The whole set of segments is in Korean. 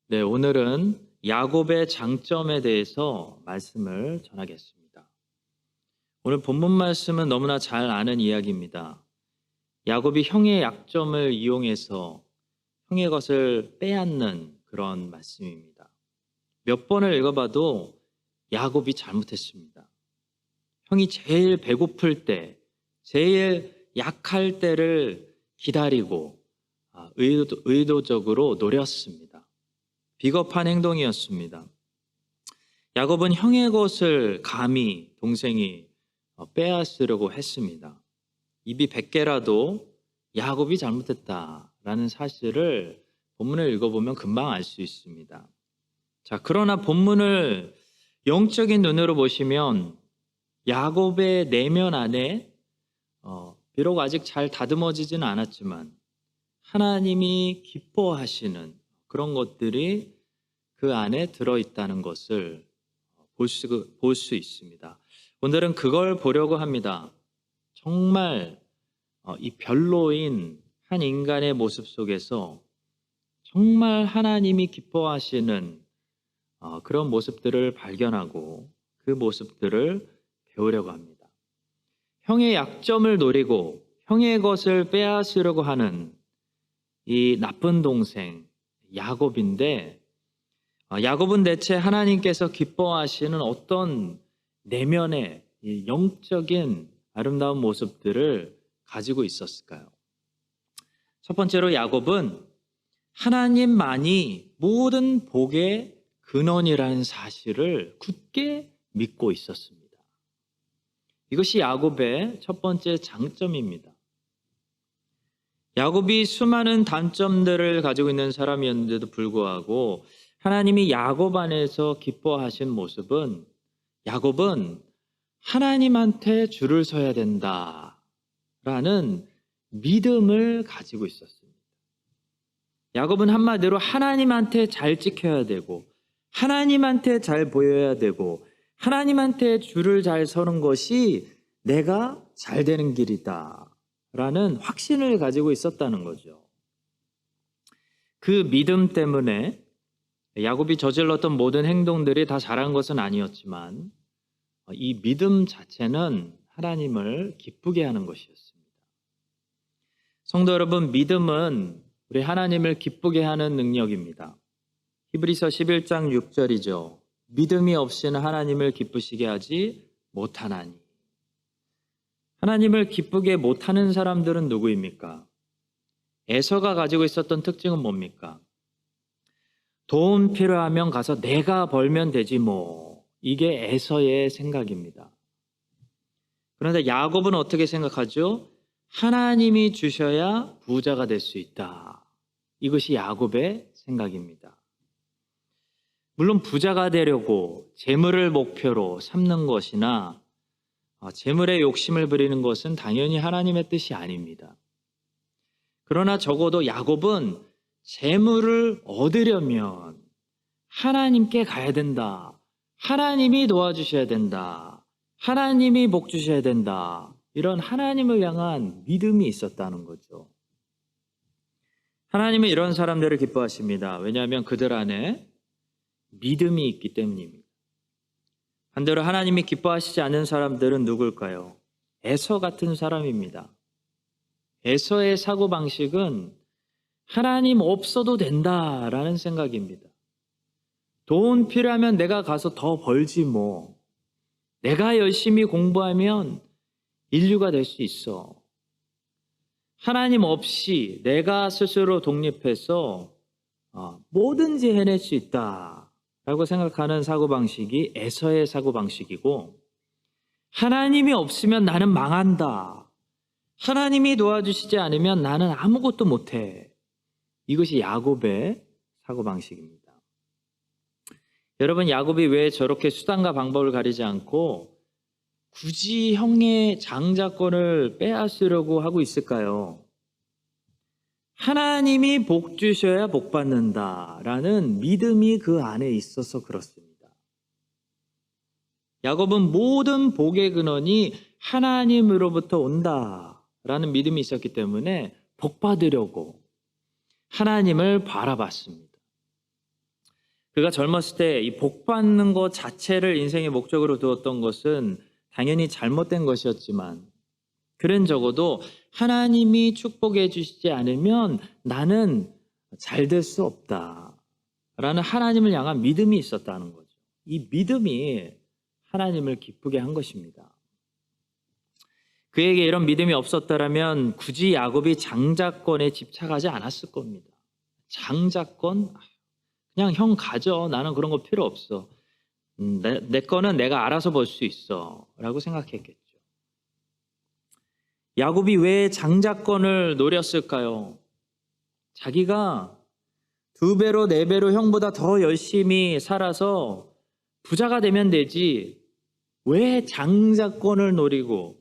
네, 오늘은 야곱의 장점에 대해서 말씀을 전하겠습니다. 오늘 본문 말씀은 너무나 잘 아는 이야기입니다. 야곱이 형의 약점을 이용해서 형의 것을 빼앗는 그런 말씀입니다. 몇 번을 읽어봐도 야곱이 잘못했습니다. 형이 제일 배고플 때, 제일 약할 때를 기다리고 의도적으로 노렸습니다. 비겁한 행동이었습니다. 야곱은 형의 것을 감히 동생이 빼앗으려고 했습니다. 입이 100개라도 야곱이 잘못했다라는 사실을 본문을 읽어보면 금방 알 수 있습니다. 자, 그러나 본문을 영적인 눈으로 보시면 야곱의 내면 안에 비록 아직 잘 다듬어지지는 않았지만 하나님이 기뻐하시는 그런 것들이 그 안에 들어있다는 것을 볼 수 있습니다. 오늘은 그걸 보려고 합니다. 정말 이 별로인 한 인간의 모습 속에서 정말 하나님이 기뻐하시는 그런 모습들을 발견하고 그 모습들을 배우려고 합니다. 형의 약점을 노리고 형의 것을 빼앗으려고 하는 이 나쁜 동생 야곱인데, 야곱은 대체 하나님께서 기뻐하시는 어떤 내면의 영적인 아름다운 모습들을 가지고 있었을까요? 첫 번째로 야곱은 하나님만이 모든 복의 근원이라는 사실을 굳게 믿고 있었습니다. 이것이 야곱의 첫 번째 장점입니다. 야곱이 수많은 단점들을 가지고 있는 사람이었는데도 불구하고 하나님이 야곱 안에서 기뻐하신 모습은 야곱은 하나님한테 줄을 서야 된다라는 믿음을 가지고 있었습니다. 야곱은 한마디로 하나님한테 잘 지켜야 되고 하나님한테 잘 보여야 되고 하나님한테 줄을 잘 서는 것이 내가 잘 되는 길이다 라는 확신을 가지고 있었다는 거죠. 그 믿음 때문에 야곱이 저질렀던 모든 행동들이 다 잘한 것은 아니었지만 이 믿음 자체는 하나님을 기쁘게 하는 것이었습니다. 성도 여러분, 믿음은 우리 하나님을 기쁘게 하는 능력입니다. 히브리서 11장 6절이죠. 믿음이 없이는 하나님을 기쁘시게 하지 못하나니. 하나님을 기쁘게 못하는 사람들은 누구입니까? 에서가 가지고 있었던 특징은 뭡니까? 돈 필요하면 가서 내가 벌면 되지 뭐. 이게 에서의 생각입니다. 그런데 야곱은 어떻게 생각하죠? 하나님이 주셔야 부자가 될 수 있다. 이것이 야곱의 생각입니다. 물론 부자가 되려고 재물을 목표로 삼는 것이나 재물에 욕심을 부리는 것은 당연히 하나님의 뜻이 아닙니다. 그러나 적어도 야곱은 재물을 얻으려면 하나님께 가야 된다. 하나님이 도와주셔야 된다. 하나님이 복 주셔야 된다. 이런 하나님을 향한 믿음이 있었다는 거죠. 하나님은 이런 사람들을 기뻐하십니다. 왜냐하면 그들 안에 믿음이 있기 때문입니다. 반대로 하나님이 기뻐하시지 않는 사람들은 누굴까요? 에서 같은 사람입니다. 에서의 사고방식은 하나님 없어도 된다라는 생각입니다. 돈 필요하면 내가 가서 더 벌지 뭐. 내가 열심히 공부하면 인류가 될 수 있어. 하나님 없이 내가 스스로 독립해서 뭐든지 해낼 수 있다라고 생각하는 사고방식이 에서의 사고방식이고, 하나님이 없으면 나는 망한다. 하나님이 도와주시지 않으면 나는 아무것도 못해. 이것이 야곱의 사고방식입니다. 여러분, 야곱이 왜 저렇게 수단과 방법을 가리지 않고 굳이 형의 장자권을 빼앗으려고 하고 있을까요? 하나님이 복 주셔야 복 받는다라는 믿음이 그 안에 있어서 그렇습니다. 야곱은 모든 복의 근원이 하나님으로부터 온다라는 믿음이 있었기 때문에 복 받으려고 하나님을 바라봤습니다. 그가 젊었을 때 이 복 받는 것 자체를 인생의 목적으로 두었던 것은 당연히 잘못된 것이었지만, 그는 적어도 하나님이 축복해 주시지 않으면 나는 잘 될 수 없다라는 하나님을 향한 믿음이 있었다는 거죠. 이 믿음이 하나님을 기쁘게 한 것입니다. 그에게 이런 믿음이 없었다면 굳이 야곱이 장자권에 집착하지 않았을 겁니다. 장자권? 그냥 형 가져. 나는 그런 거 필요 없어. 내 거는 내가 알아서 벌 수 있어 라고 생각했겠죠. 야곱이 왜 장자권을 노렸을까요? 자기가 2배로 4배로 형보다 더 열심히 살아서 부자가 되면 되지, 왜 장자권을 노리고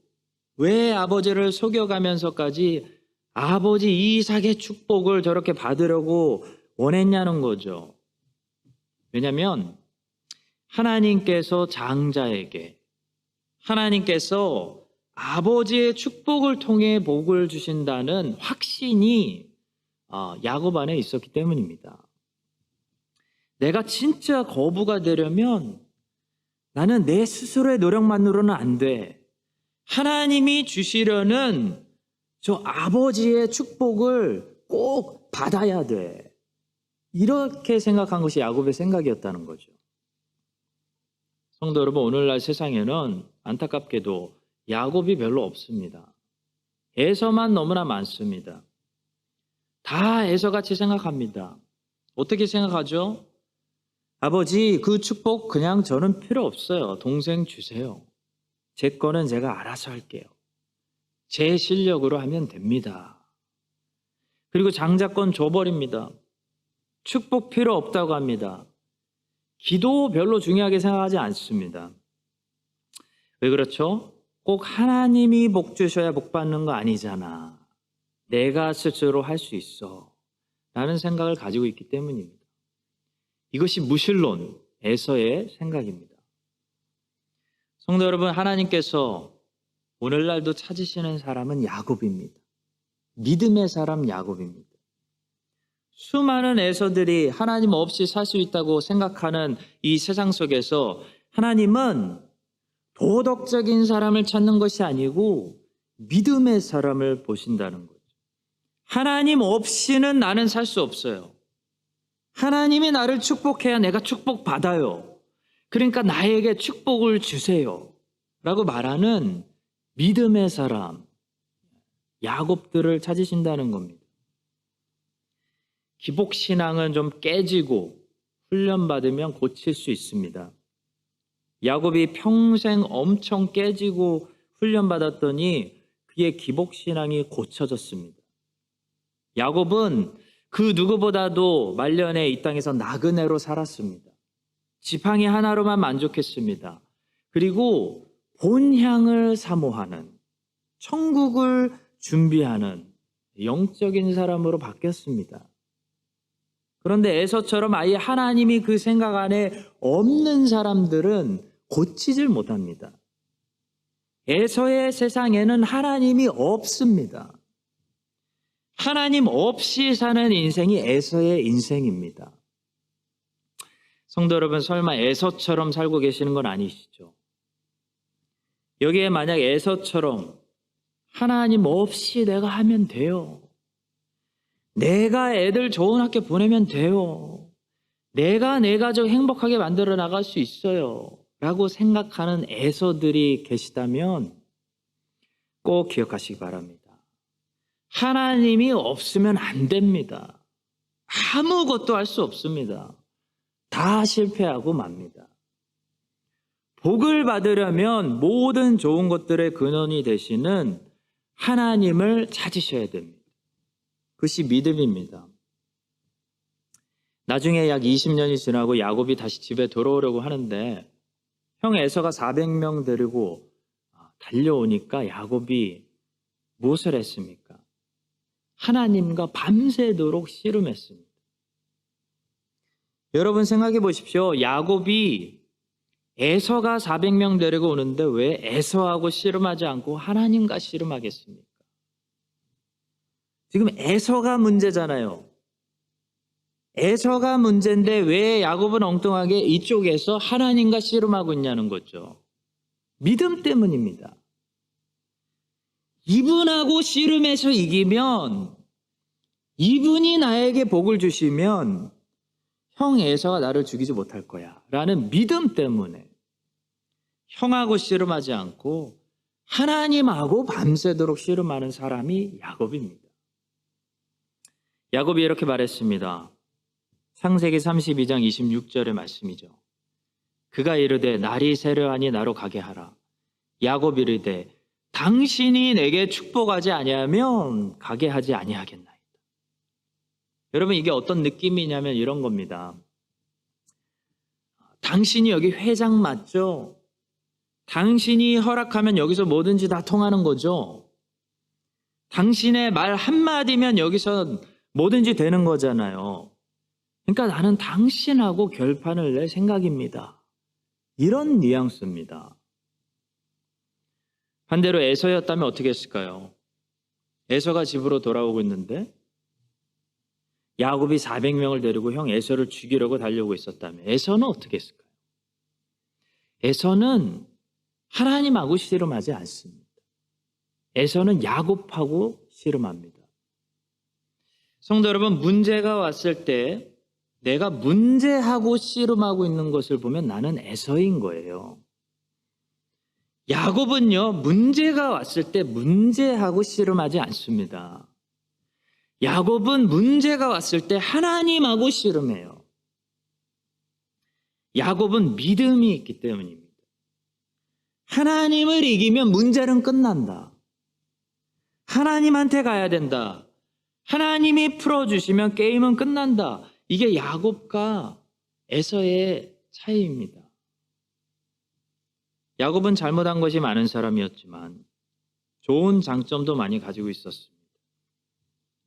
왜 아버지를 속여가면서까지 아버지 이삭의 축복을 저렇게 받으려고 원했냐는 거죠. 왜냐하면 하나님께서 장자에게, 하나님께서 아버지의 축복을 통해 복을 주신다는 확신이 야곱 안에 있었기 때문입니다. 내가 진짜 거부가 되려면 나는 내 스스로의 노력만으로는 안 돼. 하나님이 주시려는 저 아버지의 축복을 꼭 받아야 돼. 이렇게 생각한 것이 야곱의 생각이었다는 거죠. 성도 여러분, 오늘날 세상에는 안타깝게도 야곱이 별로 없습니다. 에서만 너무나 많습니다. 다 에서같이 생각합니다. 어떻게 생각하죠? 아버지, 그 축복 그냥 저는 필요 없어요. 동생 주세요. 제 거는 제가 알아서 할게요. 제 실력으로 하면 됩니다. 그리고 장자권 줘버립니다. 축복 필요 없다고 합니다. 기도 별로 중요하게 생각하지 않습니다. 왜 그렇죠? 꼭 하나님이 복 주셔야 복 받는 거 아니잖아. 내가 스스로 할 수 있어 라는 생각을 가지고 있기 때문입니다. 이것이 무신론, 에서의 생각입니다. 성도 여러분, 하나님께서 오늘날도 찾으시는 사람은 야곱입니다. 믿음의 사람 야곱입니다. 수많은 에서들이 하나님 없이 살 수 있다고 생각하는 이 세상 속에서 하나님은 도덕적인 사람을 찾는 것이 아니고 믿음의 사람을 보신다는 거죠. 하나님 없이는 나는 살 수 없어요. 하나님이 나를 축복해야 내가 축복받아요. 그러니까 나에게 축복을 주세요 라고 말하는 믿음의 사람, 야곱들을 찾으신다는 겁니다. 기복신앙은 좀 깨지고 훈련받으면 고칠 수 있습니다. 야곱이 평생 엄청 깨지고 훈련받았더니 그의 기복신앙이 고쳐졌습니다. 야곱은 그 누구보다도 말년에 이 땅에서 나그네로 살았습니다. 지팡이 하나로만 만족했습니다. 그리고 본향을 사모하는, 천국을 준비하는 영적인 사람으로 바뀌었습니다. 그런데 에서처럼 아예 하나님이 그 생각 안에 없는 사람들은 고치질 못합니다. 에서의 세상에는 하나님이 없습니다. 하나님 없이 사는 인생이 에서의 인생입니다. 성도 여러분, 설마 에서처럼 살고 계시는 건 아니시죠? 여기에 만약 에서처럼 하나님 없이 내가 하면 돼요. 내가 애들 좋은 학교 보내면 돼요. 내가 내 가족 행복하게 만들어 나갈 수 있어요 라고 생각하는 에서들이 계시다면 꼭 기억하시기 바랍니다. 하나님이 없으면 안 됩니다. 아무것도 할 수 없습니다. 다 실패하고 맙니다. 복을 받으려면 모든 좋은 것들의 근원이 되시는 하나님을 찾으셔야 됩니다. 그것이 믿음입니다. 나중에 약 20년이 지나고 야곱이 다시 집에 돌아오려고 하는데 형 에서가 400명 데리고 달려오니까 야곱이 무엇을 했습니까? 하나님과 밤새도록 씨름했습니다. 여러분 생각해 보십시오. 야곱이 에서가 400명 데리고 오는데 왜 에서하고 씨름하지 않고 하나님과 씨름하겠습니까? 지금 에서가 문제잖아요. 에서가 문제인데 왜 야곱은 엉뚱하게 이쪽에서 하나님과 씨름하고 있냐는 거죠. 믿음 때문입니다. 이분하고 씨름해서 이기면, 이분이 나에게 복을 주시면 형 에서가 나를 죽이지 못할 거야 라는 믿음 때문에 형하고 씨름하지 않고 하나님하고 밤새도록 씨름하는 사람이 야곱입니다. 야곱이 이렇게 말했습니다. 창세기 32장 26절의 말씀이죠. 그가 이르되 날이 새려하니 나로 가게 하라. 야곱이 이르되 당신이 내게 축복하지 아니하면 가게 하지 아니하겠나이다. 여러분, 이게 어떤 느낌이냐면 이런 겁니다. 당신이 여기 회장 맞죠? 당신이 허락하면 여기서 뭐든지 다 통하는 거죠? 당신의 말 한마디면 여기서 뭐든지 되는 거잖아요. 그러니까 나는 당신하고 결판을 낼 생각입니다. 이런 뉘앙스입니다. 반대로 에서였다면 어떻게 했을까요? 에서가 집으로 돌아오고 있는데 야곱이 400명을 데리고 형 에서를 죽이려고 달려오고 있었다면 에서는 어떻게 했을까요? 에서는 하나님하고 씨름하지 않습니다. 에서는 야곱하고 씨름합니다. 성도 여러분, 문제가 왔을 때 내가 문제하고 씨름하고 있는 것을 보면 나는 에서인 거예요. 야곱은요, 문제가 왔을 때 문제하고 씨름하지 않습니다. 야곱은 문제가 왔을 때 하나님하고 씨름해요. 야곱은 믿음이 있기 때문입니다. 하나님을 이기면 문제는 끝난다. 하나님한테 가야 된다. 하나님이 풀어주시면 게임은 끝난다. 이게 야곱과 에서의 차이입니다. 야곱은 잘못한 것이 많은 사람이었지만 좋은 장점도 많이 가지고 있었습니다.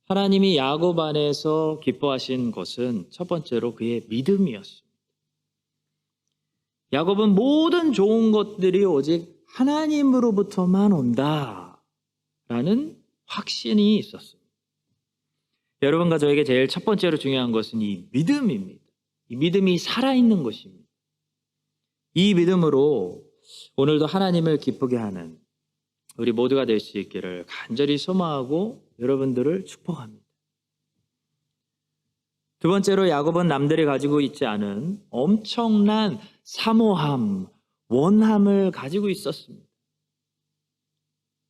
하나님이 야곱 안에서 기뻐하신 것은 첫 번째로 그의 믿음이었습니다. 야곱은 모든 좋은 것들이 오직 하나님으로부터만 온다라는 확신이 있었습니다. 여러분과 저에게 제일 첫 번째로 중요한 것은 이 믿음입니다. 이 믿음이 살아있는 것입니다. 이 믿음으로 오늘도 하나님을 기쁘게 하는 우리 모두가 될 수 있기를 간절히 소망하고 여러분들을 축복합니다. 두 번째로 야곱은 남들이 가지고 있지 않은 엄청난 사모함, 원함을 가지고 있었습니다.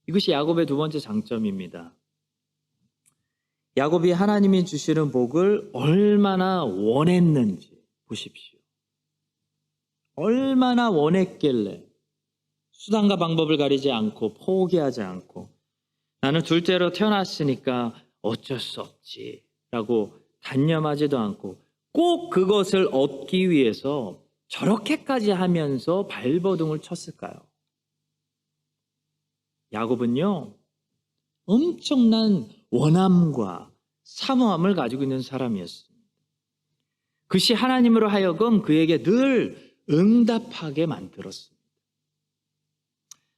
이것이 야곱의 두 번째 장점입니다. 야곱이 하나님이 주시는 복을 얼마나 원했는지 보십시오. 얼마나 원했길래 수단과 방법을 가리지 않고 포기하지 않고 나는 둘째로 태어났으니까 어쩔 수 없지 라고 단념하지도 않고 꼭 그것을 얻기 위해서 저렇게까지 하면서 발버둥을 쳤을까요? 야곱은요, 엄청난 원함과 사모함을 가지고 있는 사람이었습니다. 그것이 하나님으로 하여금 그에게 늘 응답하게 만들었습니다.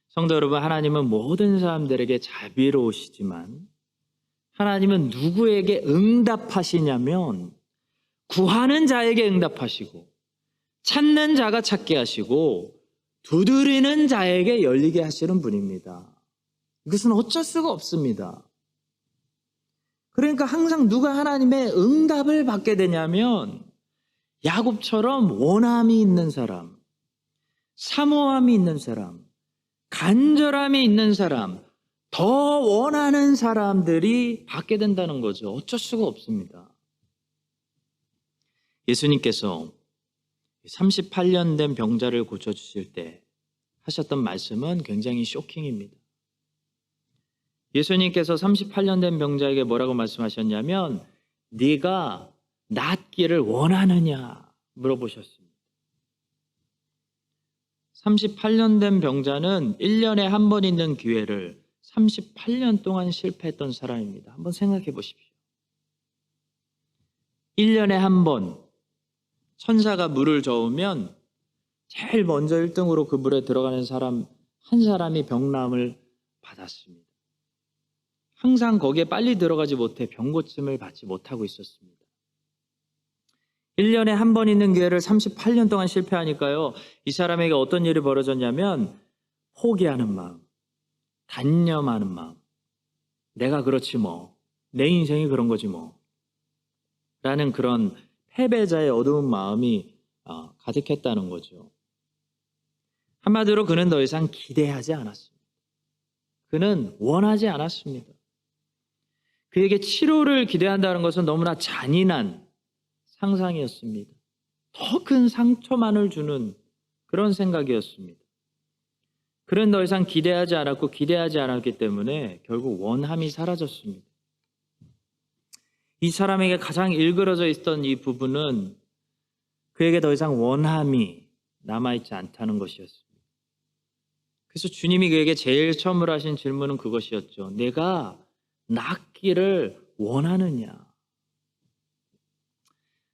성도 여러분, 하나님은 모든 사람들에게 자비로우시지만 하나님은 누구에게 응답하시냐면 구하는 자에게 응답하시고 찾는 자가 찾게 하시고 두드리는 자에게 열리게 하시는 분입니다. 이것은 어쩔 수가 없습니다. 그러니까 항상 누가 하나님의 응답을 받게 되냐면 야곱처럼 원함이 있는 사람, 사모함이 있는 사람, 간절함이 있는 사람, 더 원하는 사람들이 받게 된다는 거죠. 어쩔 수가 없습니다. 예수님께서 38년 된 병자를 고쳐주실 때 하셨던 말씀은 굉장히 쇼킹입니다. 예수님께서 38년 된 병자에게 뭐라고 말씀하셨냐면 네가 낫기를 원하느냐 물어보셨습니다. 38년 된 병자는 1년에 한 번 있는 기회를 38년 동안 실패했던 사람입니다. 한번 생각해 보십시오. 1년에 한 번 천사가 물을 저으면 제일 먼저 1등으로 그 물에 들어가는 사람 한 사람이 병남을 받았습니다. 항상 거기에 빨리 들어가지 못해 병고침을 받지 못하고 있었습니다. 1년에 한 번 있는 기회를 38년 동안 실패하니까요. 이 사람에게 어떤 일이 벌어졌냐면 포기하는 마음, 단념하는 마음. 내가 그렇지 뭐. 내 인생이 그런 거지 뭐. 라는 그런 패배자의 어두운 마음이 가득했다는 거죠. 한마디로 그는 더 이상 기대하지 않았습니다. 그는 원하지 않았습니다. 그에게 치료를 기대한다는 것은 너무나 잔인한 상상이었습니다. 더 큰 상처만을 주는 그런 생각이었습니다. 그는 더 이상 기대하지 않았고 기대하지 않았기 때문에 결국 원함이 사라졌습니다. 이 사람에게 가장 일그러져 있던 이 부분은 그에게 더 이상 원함이 남아있지 않다는 것이었습니다. 그래서 주님이 그에게 제일 처음으로 하신 질문은 그것이었죠. 내가 낫기를 원하느냐?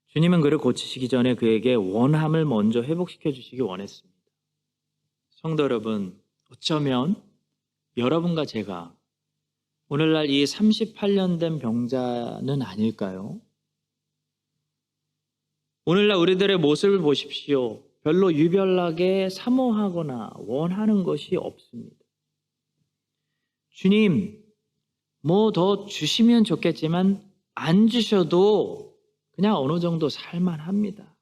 주님은 그를 고치시기 전에 그에게 원함을 먼저 회복시켜 주시기 원했습니다. 성도 여러분, 어쩌면 여러분과 제가 오늘날 이 38년 된 병자는 아닐까요? 오늘날 우리들의 모습을 보십시오. 별로 유별나게 사모하거나 원하는 것이 없습니다. 주님, 뭐 더 주시면 좋겠지만 안 주셔도 그냥 어느 정도 살만합니다.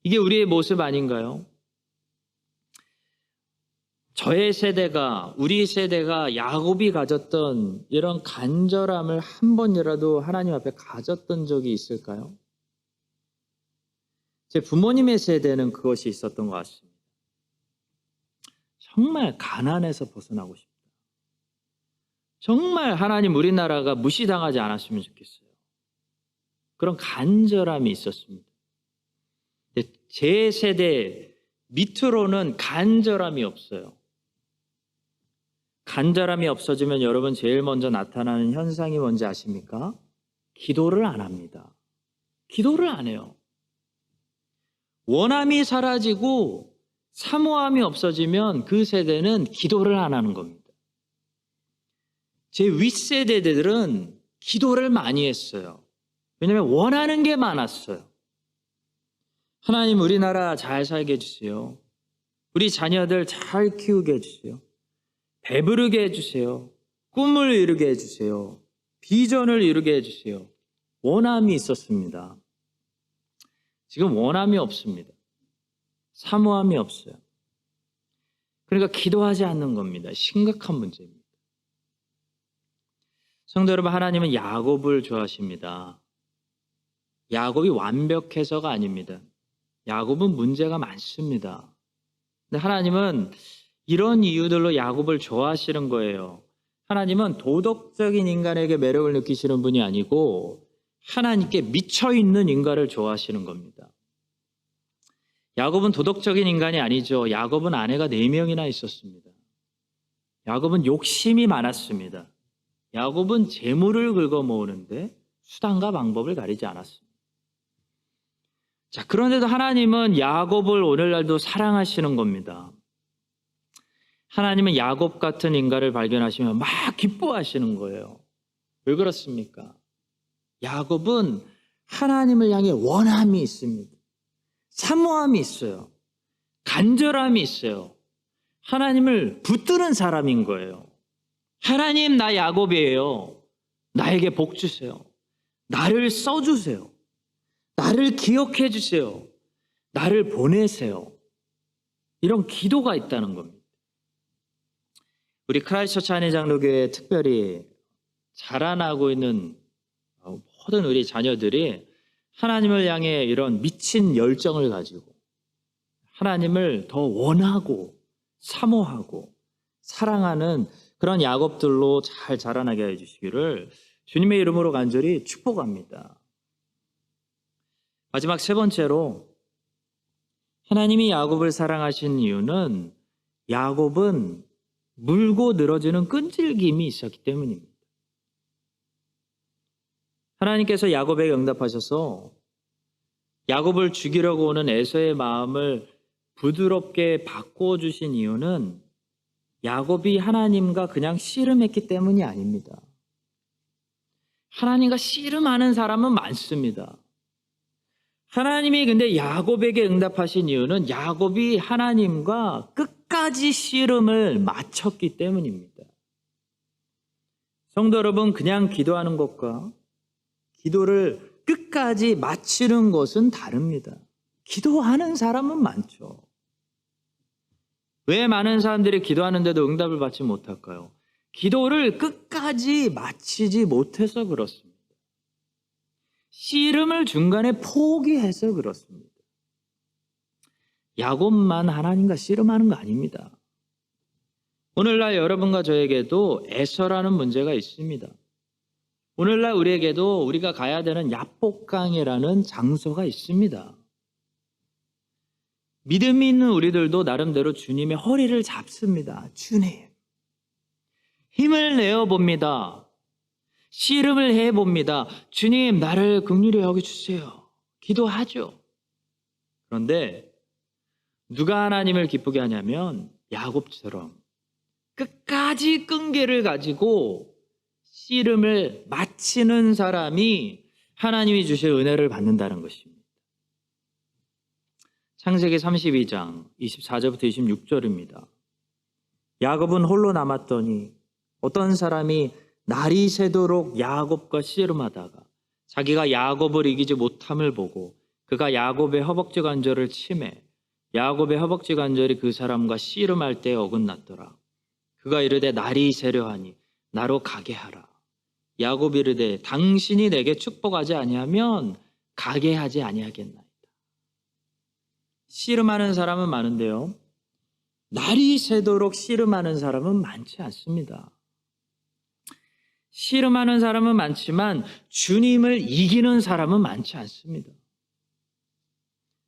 이게 우리의 모습 아닌가요? 저의 세대가, 우리 세대가 야곱이 가졌던 이런 간절함을 한 번이라도 하나님 앞에 가졌던 적이 있을까요? 제 부모님의 세대는 그것이 있었던 것 같습니다. 정말 가난에서 벗어나고 싶다. 정말 하나님 우리나라가 무시당하지 않았으면 좋겠어요. 그런 간절함이 있었습니다. 제 세대 밑으로는 간절함이 없어요. 간절함이 없어지면 여러분 제일 먼저 나타나는 현상이 뭔지 아십니까? 기도를 안 합니다. 기도를 안 해요. 원함이 사라지고 사모함이 없어지면 그 세대는 기도를 안 하는 겁니다. 제 윗세대들은 기도를 많이 했어요. 왜냐하면 원하는 게 많았어요. 하나님 우리나라 잘 살게 해주세요. 우리 자녀들 잘 키우게 해주세요. 배부르게 해주세요. 꿈을 이루게 해주세요. 비전을 이루게 해주세요. 원함이 있었습니다. 지금 원함이 없습니다. 사모함이 없어요. 그러니까 기도하지 않는 겁니다. 심각한 문제입니다. 성도 여러분, 하나님은 야곱을 좋아하십니다. 야곱이 완벽해서가 아닙니다. 야곱은 문제가 많습니다. 근데 하나님은 이런 이유들로 야곱을 좋아하시는 거예요. 하나님은 도덕적인 인간에게 매력을 느끼시는 분이 아니고 하나님께 미쳐있는 인간을 좋아하시는 겁니다. 야곱은 도덕적인 인간이 아니죠. 야곱은 아내가 4명이나 있었습니다. 야곱은 욕심이 많았습니다. 야곱은 재물을 긁어 모으는데 수단과 방법을 가리지 않았습니다. 자, 그런데도 하나님은 야곱을 오늘날도 사랑하시는 겁니다. 하나님은 야곱 같은 인간을 발견하시면 막 기뻐하시는 거예요. 왜 그렇습니까? 야곱은 하나님을 향해 원함이 있습니다. 사모함이 있어요. 간절함이 있어요. 하나님을 붙드는 사람인 거예요. 하나님, 나 야곱이에요. 나에게 복 주세요. 나를 써주세요. 나를 기억해 주세요. 나를 보내세요. 이런 기도가 있다는 겁니다. 우리 크라이스트처치 한인장로교회에 특별히 자라나고 있는 모든 우리 자녀들이 하나님을 향해 이런 미친 열정을 가지고 하나님을 더 원하고 사모하고 사랑하는 그런 야곱들로 잘 자라나게 해주시기를 주님의 이름으로 간절히 축복합니다. 마지막 3번째로 하나님이 야곱을 사랑하신 이유는 야곱은 물고 늘어지는 끈질김이 있었기 때문입니다. 하나님께서 야곱에게 응답하셔서 야곱을 죽이려고 오는 에서의 마음을 부드럽게 바꿔주신 이유는 야곱이 하나님과 그냥 씨름했기 때문이 아닙니다. 하나님과 씨름하는 사람은 많습니다. 하나님이 근데 야곱에게 응답하신 이유는 야곱이 하나님과 끝까지 씨름을 마쳤기 때문입니다. 성도 여러분, 그냥 기도하는 것과 기도를 끝까지 마치는 것은 다릅니다. 기도하는 사람은 많죠. 왜 많은 사람들이 기도하는데도 응답을 받지 못할까요? 기도를 끝까지 마치지 못해서 그렇습니다. 씨름을 중간에 포기해서 그렇습니다. 야곱만 하나님과 씨름하는 거 아닙니다. 오늘날 여러분과 저에게도 에서라는 문제가 있습니다. 오늘날 우리에게도 우리가 가야 되는 야복강이라는 장소가 있습니다. 믿음이 있는 우리들도 나름대로 주님의 허리를 잡습니다. 주님, 힘을 내어봅니다. 씨름을 해봅니다. 주님, 나를 긍휼히 여겨주세요. 기도하죠. 그런데 누가 하나님을 기쁘게 하냐면 야곱처럼 끝까지 끈기를 가지고 씨름을 마치는 사람이 하나님이 주실 은혜를 받는다는 것입니다. 창세기 32장 24절부터 26절입니다. 야곱은 홀로 남았더니 어떤 사람이 날이 새도록 야곱과 씨름하다가 자기가 야곱을 이기지 못함을 보고 그가 야곱의 허벅지 관절을 치매 야곱의 허벅지 관절이 그 사람과 씨름할 때 어긋났더라. 그가 이르되 날이 새려하니 나로 가게 하라. 야곱이 이르되 당신이 내게 축복하지 아니하면 가게 하지 아니하겠나이다. 씨름하는 사람은 많은데요, 날이 새도록 씨름하는 사람은 많지 않습니다. 씨름하는 사람은 많지만 주님을 이기는 사람은 많지 않습니다.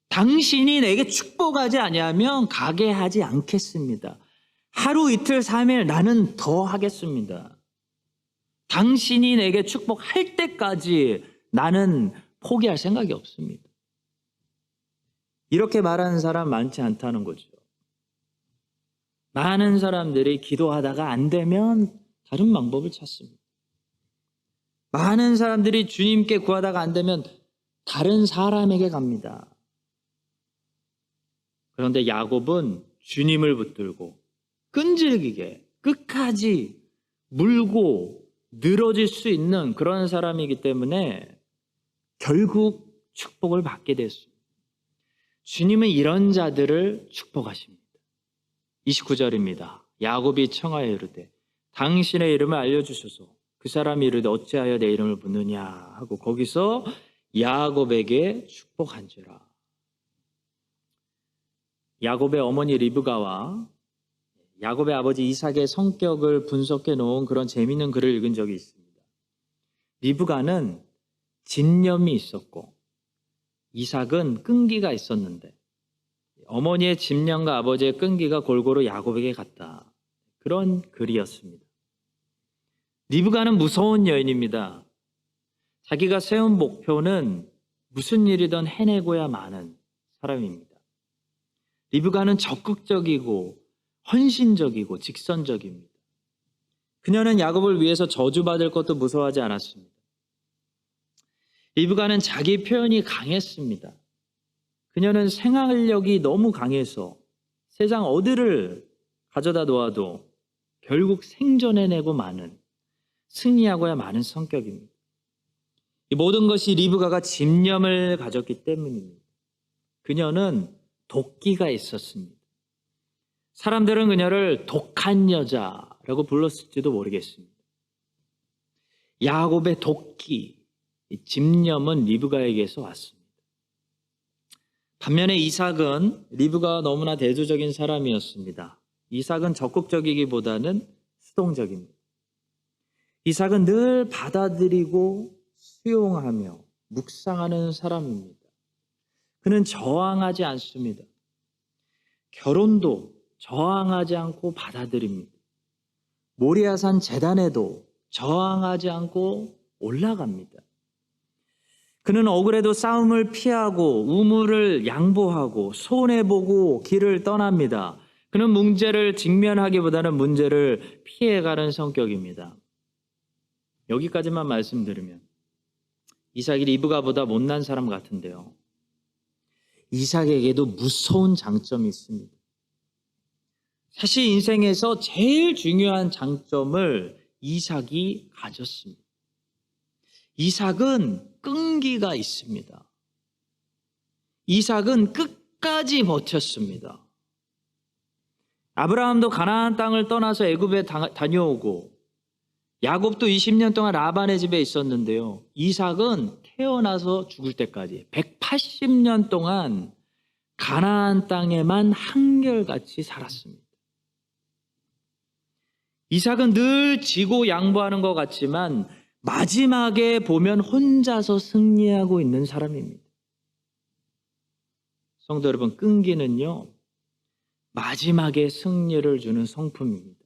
당신이 내게 축복하지 아니하면 가게 하지 않겠습니다. 하루 이틀 3일 나는 더 하겠습니다. 당신이 내게 축복할 때까지 나는 포기할 생각이 없습니다. 이렇게 말하는 사람 많지 않다는 거죠. 많은 사람들이 기도하다가 안 되면 다른 방법을 찾습니다. 많은 사람들이 주님께 구하다가 안 되면 다른 사람에게 갑니다. 그런데 야곱은 주님을 붙들고 끈질기게 끝까지 물고 늘어질 수 있는 그런 사람이기 때문에 결국 축복을 받게 됐습니다. 주님은 이런 자들을 축복하십니다. 29절입니다. 야곱이 청하여 이르되 당신의 이름을 알려주소서. 그 사람이 이르되 어찌하여 내 이름을 묻느냐 하고 거기서 야곱에게 축복한지라. 야곱의 어머니 리브가와 야곱의 아버지 이삭의 성격을 분석해 놓은 그런 재미있는 글을 읽은 적이 있습니다. 리브가는 진념이 있었고 이삭은 끈기가 있었는데 어머니의 집념과 아버지의 끈기가 골고루 야곱에게 갔다. 그런 글이었습니다. 리브가는 무서운 여인입니다. 자기가 세운 목표는 무슨 일이든 해내고야 마는 사람입니다. 리브가는 적극적이고 헌신적이고 직선적입니다. 그녀는 야곱을 위해서 저주받을 것도 무서워하지 않았습니다. 리브가는 자기 표현이 강했습니다. 그녀는 생활력이 너무 강해서 세상 어디를 가져다 놓아도 결국 생존해내고 마는, 승리하고야 마는 성격입니다. 이 모든 것이 리브가가 집념을 가졌기 때문입니다. 그녀는 도끼가 있었습니다. 사람들은 그녀를 독한 여자라고 불렀을지도 모르겠습니다. 야곱의 도끼, 집념은 리브가에게서 왔습니다. 반면에 이삭은 리브가가 너무나 대조적인 사람이었습니다. 이삭은 적극적이기보다는 수동적입니다. 이삭은 늘 받아들이고 수용하며 묵상하는 사람입니다. 그는 저항하지 않습니다. 결혼도 저항하지 않고 받아들입니다. 모리아산 제단에도 저항하지 않고 올라갑니다. 그는 억울해도 싸움을 피하고 우물을 양보하고 손해보고 길을 떠납니다. 그는 문제를 직면하기보다는 문제를 피해가는 성격입니다. 여기까지만 말씀드리면 이삭이 리브가보다 못난 사람 같은데요. 이삭에게도 무서운 장점이 있습니다. 사실 인생에서 제일 중요한 장점을 이삭이 가졌습니다. 이삭은 끈기가 있습니다. 이삭은 끝까지 버텼습니다. 아브라함도 가나안 땅을 떠나서 애굽에 다녀오고 야곱도 20년 동안 라반의 집에 있었는데요. 이삭은 태어나서 죽을 때까지 180년 동안 가나안 땅에만 한결같이 살았습니다. 이삭은 늘 지고 양보하는 것 같지만 마지막에 보면 혼자서 승리하고 있는 사람입니다. 성도 여러분, 끈기는요, 마지막에 승리를 주는 성품입니다.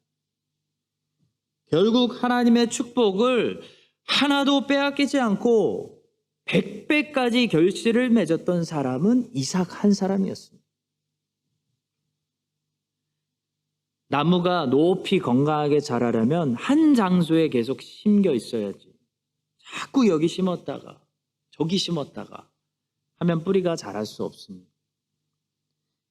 결국 하나님의 축복을 하나도 빼앗기지 않고 100배까지 결실을 맺었던 사람은 이삭 한 사람이었습니다. 나무가 높이 건강하게 자라려면 한 장소에 계속 심겨 있어야지. 자꾸 여기 심었다가 저기 심었다가 하면 뿌리가 자랄 수 없습니다.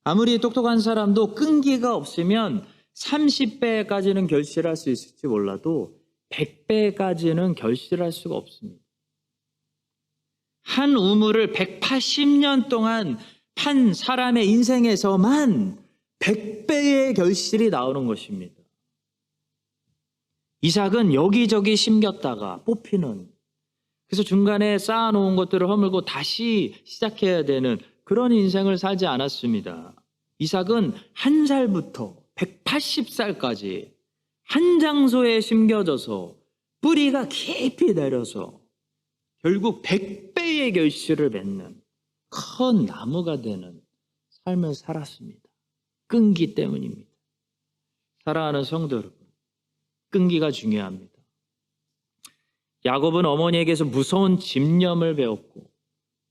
아무리 똑똑한 사람도 끈기가 없으면 30배까지는 결실할 수 있을지 몰라도 100배까지는 결실할 수가 없습니다. 한 우물을 180년 동안 판 사람의 인생에서만 100배의 결실이 나오는 것입니다. 이삭은 여기저기 심겼다가 뽑히는, 그래서 중간에 쌓아놓은 것들을 허물고 다시 시작해야 되는 그런 인생을 살지 않았습니다. 이삭은 한 살부터 180살까지 한 장소에 심겨져서 뿌리가 깊이 내려서 결국 100배의 결실을 맺는 큰 나무가 되는 삶을 살았습니다. 끈기 때문입니다. 사랑하는 성도 여러분, 끈기가 중요합니다. 야곱은 어머니에게서 무서운 집념을 배웠고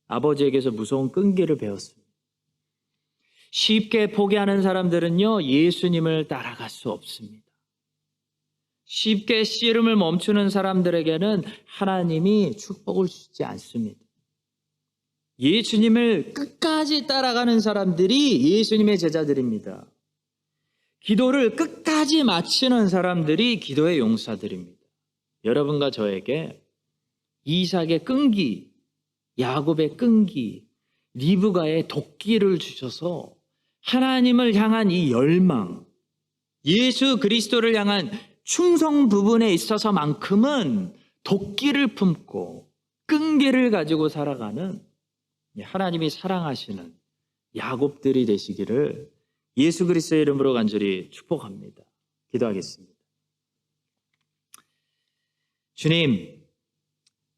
아버지에게서 무서운 끈기를 배웠습니다. 쉽게 포기하는 사람들은요, 예수님을 따라갈 수 없습니다. 쉽게 씨름을 멈추는 사람들에게는 하나님이 축복을 주지 않습니다. 예수님을 끝까지 따라가는 사람들이 예수님의 제자들입니다. 기도를 끝까지 마치는 사람들이 기도의 용사들입니다. 여러분과 저에게 이삭의 끈기, 야곱의 끈기, 리브가의 도끼를 주셔서 하나님을 향한 이 열망, 예수 그리스도를 향한 충성 부분에 있어서만큼은 도끼를 품고 끈기를 가지고 살아가는 하나님이 사랑하시는 야곱들이 되시기를 예수 그리스도의 이름으로 간절히 축복합니다. 기도하겠습니다. 주님,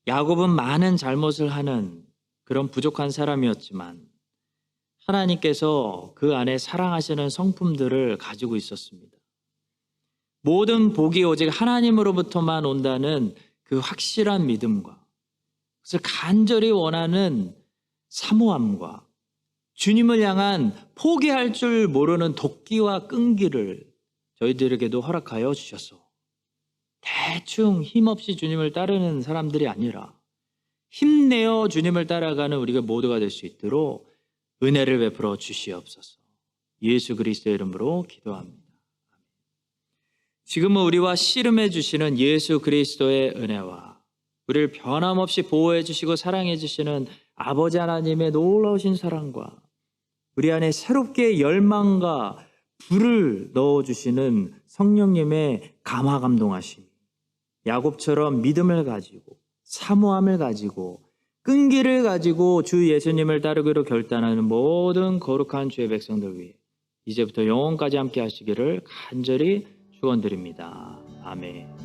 야곱은 많은 잘못을 하는 그런 부족한 사람이었지만 하나님께서 그 안에 사랑하시는 성품들을 가지고 있었습니다. 모든 복이 오직 하나님으로부터만 온다는 그 확실한 믿음과 그래서 간절히 원하는 사모함과 주님을 향한 포기할 줄 모르는 도끼와 끈기를 저희들에게도 허락하여 주셔서 대충 힘없이 주님을 따르는 사람들이 아니라 힘내어 주님을 따라가는 우리가 모두가 될 수 있도록 은혜를 베풀어 주시옵소서. 예수 그리스도의 이름으로 기도합니다. 지금은 우리와 씨름해 주시는 예수 그리스도의 은혜와 우리를 변함없이 보호해 주시고 사랑해 주시는 아버지 하나님의 놀라우신 사랑과 우리 안에 새롭게 열망과 불을 넣어주시는 성령님의 감화 감동하심, 야곱처럼 믿음을 가지고 사모함을 가지고 끈기를 가지고 주 예수님을 따르기로 결단하는 모든 거룩한 주의 백성들 위해 이제부터 영원까지 함께 하시기를 간절히 축원드립니다. 아멘.